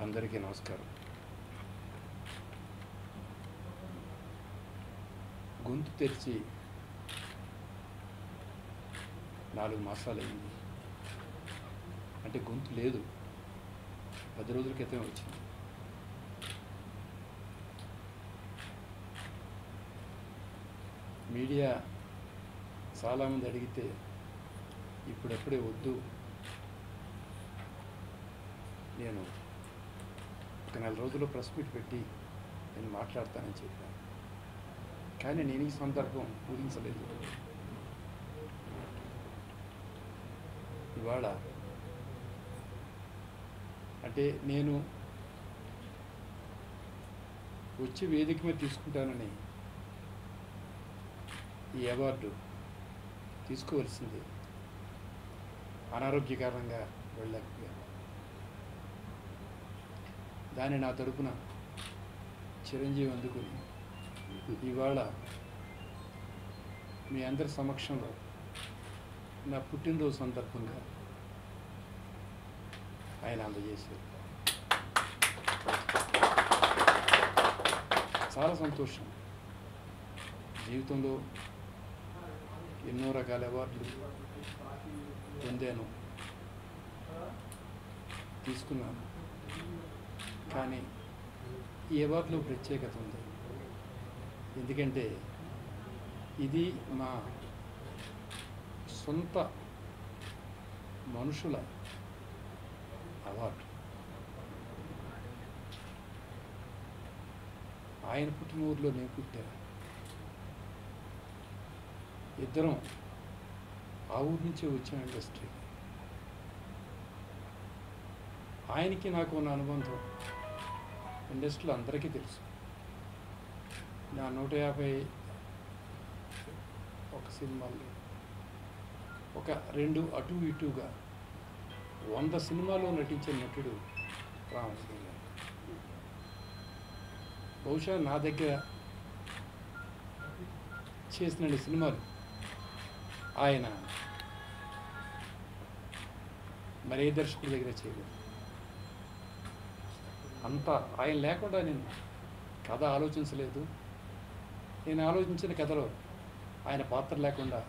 అందరికీ నమస్కారం. గొంతు తెరిచి 4 మాసాలు అయింది. అంటే గొంతు లేదు, 10 రోజుల క్రితం వచ్చింది. మీడియా చాలామంది అడిగితే ఇప్పుడెప్పుడే వద్దు, నేను ఒక 4 రోజుల్లో ప్రెస్ మీట్ పెట్టి నేను మాట్లాడతానని చెప్పాను. కానీ నేను ఈ సందర్భం ఊహించలేదు. ఇవాళ అంటే నేను వచ్చి వేదిక మీద తీసుకుంటానని ఈ అవార్డు తీసుకోవాల్సింది అనారోగ్య కారణంగా వెళ్ళలేకపోయాను. దాన్ని నా తరపున చిరంజీవి అందుకుని ఇవాళ మీ అందరి సమక్షంలో నా పుట్టినరోజు సందర్భంగా ఆయన అందజేశారు. చాలా సంతోషం. జీవితంలో ఎన్నో రకాల అవార్డులు పొందాను, తీసుకున్నాను. కానీ ఈ అవార్డులో ప్రత్యేకత ఉంది. ఎందుకంటే ఇది మా సొంత మనుషుల అవార్డు. ఆయన పుట్టిన ఊరిలో నేను పుట్టాను. ఇద్దరం ఆ ఊరి నుంచే వచ్చాం ఇండస్ట్రీకి. ఆయనకి నాకు ఉన్న అనుబంధం ఇండస్ట్రీలో అందరికీ తెలుసు. నా 151 సినిమాల్లో ఒక 2 అటు ఇటుగా 100 సినిమాల్లో నటించిన నటుడు రామకృష్ణ గారు. బహుశా నా దగ్గర చేసిన సినిమాలు ఆయన మరే దర్శకుడి దగ్గర చేయలేదు. అంతా ఆయన లేకుండా నేను కథ ఆలోచించలేదు. నేను ఆలోచించిన కథలో ఆయన పాత్ర లేకుండా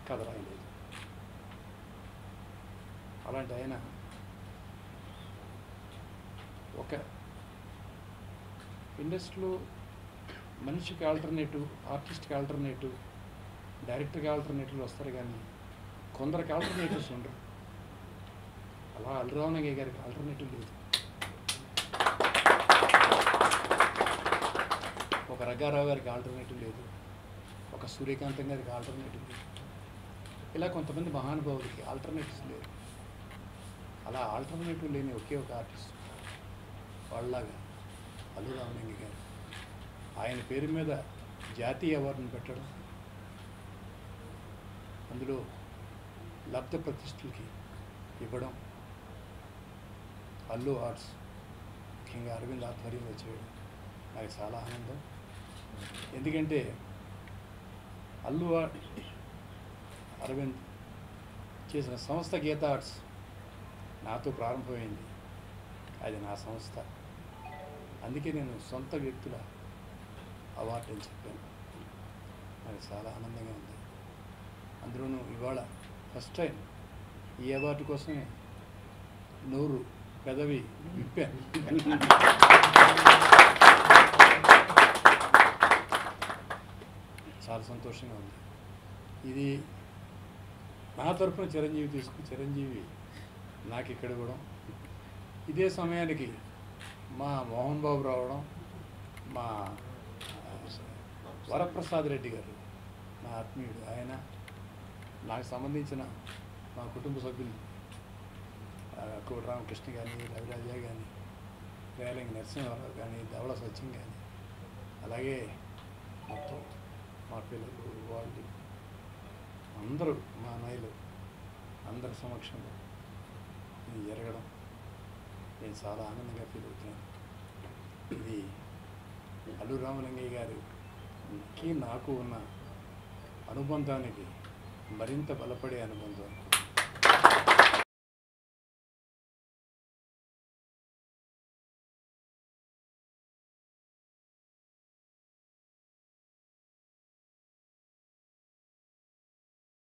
కథ రాయలేదు. అలాంటి ఆయన ఒక ఇండస్ట్రీలో మనిషికి ఆల్టర్నేటివ్, ఆర్టిస్ట్కి ఆల్టర్నేటివ్, డైరెక్టర్కి ఆల్టర్నేటివ్లు వస్తారు, కానీ కొందరికి ఆల్టర్నేటివ్స్ ఉండరు. అలా అల్లురామలింగయ్య గారికి ఆల్టర్నేటివ్ లేదు. ఒక రంగారావు గారికి ఆల్టర్నేటివ్ లేదు, ఒక సూర్యకాంతం గారికి ఆల్టర్నేటివ్ లేదు. ఇలా కొంతమంది మహానుభావులకి ఆల్టర్నేటివ్స్ లేవు. అలా ఆల్టర్నేటివ్ లేని ఒకే ఒక ఆర్టిస్ట్ వాళ్ళలాగా అల్లు రామలింగయ్య గారు. ఆయన పేరు మీద జాతీయ అవార్డును పెట్టడం, అందులో లబ్ధ ప్రతిష్ఠలకి ఇవ్వడం, అల్లు ఆర్ట్స్ ముఖ్యంగా అరవింద్ ఆధ్వర్యంలో చేయడం నాకు చాలా ఆనందం. ఎందుకంటే అల్లు అరవింద్ చేసిన సంస్థ గీత ఆర్ట్స్ నాతో ప్రారంభమైంది. అది నా సంస్థ. అందుకే నేను సొంత వ్యక్తుల అవార్డు అని చెప్పాను. నాకు చాలా ఆనందంగా ఉంది. అందులోనూ ఇవాళ ఫస్ట్ టైం ఈ అవార్డు కోసమే నోరు పెదవి విప్పాను. చాలా సంతోషంగా ఉంది. ఇది నా తరఫున చిరంజీవి నాకు ఇక్కడ ఇవ్వడం, ఇదే సమయానికి మా మోహన్ బాబు రావడం, మా వరప్రసాద్ రెడ్డి గారు నా ఆత్మీయుడు, ఆయన నాకు సంబంధించిన మా కుటుంబ సభ్యులు కోటి రామకృష్ణ కానీ, రవిరాజా కానీ, రేలంగి నరసింహారావు కానీ, ధవళ సత్యం కానీ, అలాగే మొత్తం మా పిల్లలు వాళ్ళు అందరూ మా అన్నయ్యలు అందరి సమక్షంలో ఇది జరగడం నేను చాలా ఆనందంగా ఫీల్ అవుతున్నాను. ఇది అల్లు రామలింగయ్య గారికి నాకు ఉన్న అనుబంధానికి మరింత బలపడే అనుబంధం.